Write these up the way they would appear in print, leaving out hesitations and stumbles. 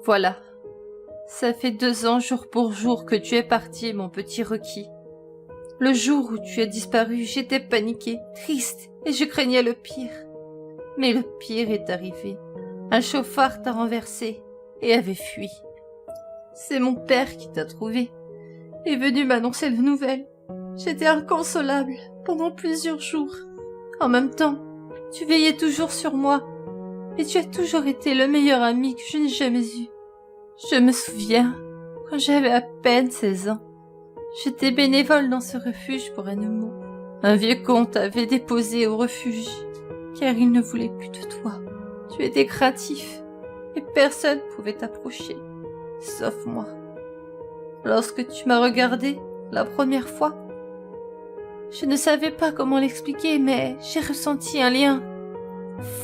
Voilà. Ça fait 2 ans jour pour jour que tu es parti, mon petit Rocky. Le jour où tu as disparu, j'étais paniquée, triste, et je craignais le pire. Mais le pire est arrivé. Un chauffard t'a renversé et avait fui. C'est mon père qui t'a trouvé. Est venu m'annoncer la nouvelle. J'étais inconsolable pendant plusieurs jours. En même temps, tu veillais toujours sur moi. Et tu as toujours été le meilleur ami que je n'ai jamais eu. Je me souviens, quand j'avais à peine 16 ans, j'étais bénévole dans ce refuge pour animaux. Un vieux comte t'avait déposé au refuge, car il ne voulait plus de toi. Tu étais craintif, et personne ne pouvait t'approcher, sauf moi. Lorsque tu m'as regardé, la première fois, je ne savais pas comment l'expliquer, mais j'ai ressenti un lien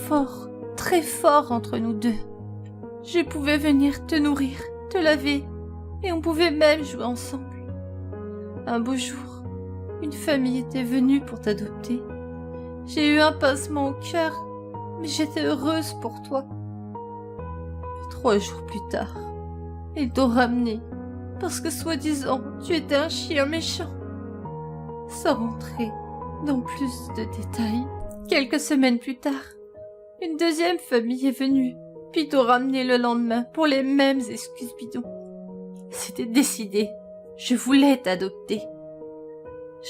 fort, très fort entre nous deux. Je pouvais venir te nourrir, te laver, et on pouvait même jouer ensemble. Un beau jour, une famille était venue pour t'adopter. J'ai eu un pincement au cœur, mais j'étais heureuse pour toi. Et 3 jours plus tard, ils t'ont ramené, parce que soi-disant, tu étais un chien méchant. Sans rentrer dans plus de détails, quelques semaines plus tard, une deuxième famille est venue, puis t'ont ramené le lendemain pour les mêmes excuses bidons. C'était décidé, je voulais t'adopter.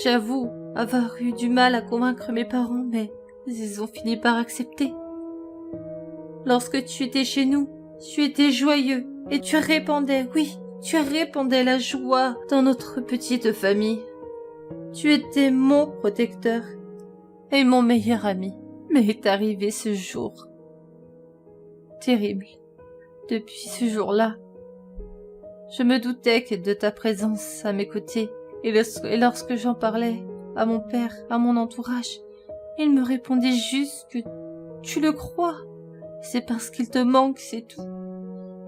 J'avoue avoir eu du mal à convaincre mes parents, mais ils ont fini par accepter. Lorsque tu étais chez nous, tu étais joyeux et tu répandais, oui, tu répandais la joie dans notre petite famille. Tu étais mon protecteur et mon meilleur ami. Mais est arrivé ce jour. Terrible. Depuis ce jour-là, je me doutais que de ta présence à mes côtés, et lorsque j'en parlais à mon père, à mon entourage, il me répondait juste que tu le crois. C'est parce qu'il te manque, c'est tout.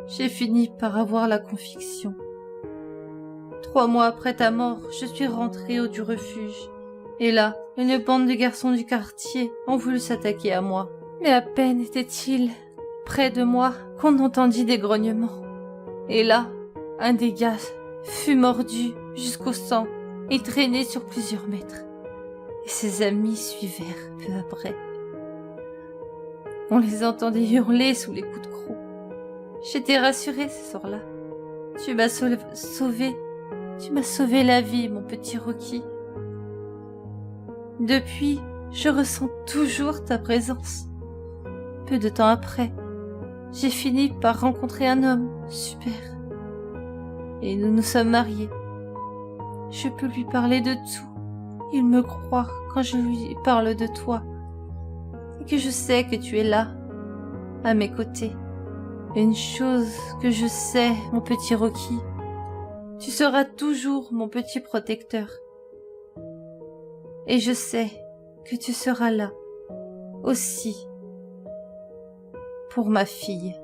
J'ai fini par avoir la conviction. 3 mois après ta mort, je suis rentrée du refuge. Et là, une bande de garçons du quartier ont voulu s'attaquer à moi. Mais à peine était-il près de moi qu'on entendit des grognements. Et là, un des gars fut mordu jusqu'au sang et traîné sur plusieurs mètres. Et ses amis suivirent peu après. On les entendait hurler sous les coups de croc. J'étais rassurée ce soir-là. Tu m'as sauvé. Tu m'as sauvé la vie, mon petit Rocky. Depuis, je ressens toujours ta présence. Peu de temps après, j'ai fini par rencontrer un homme super. Et nous nous sommes mariés. Je peux lui parler de tout. Il me croit quand je lui parle de toi. Et que je sais que tu es là, à mes côtés. Une chose que je sais, mon petit Rocky, tu seras toujours mon petit protecteur. Et je sais que tu seras là, aussi, pour ma fille.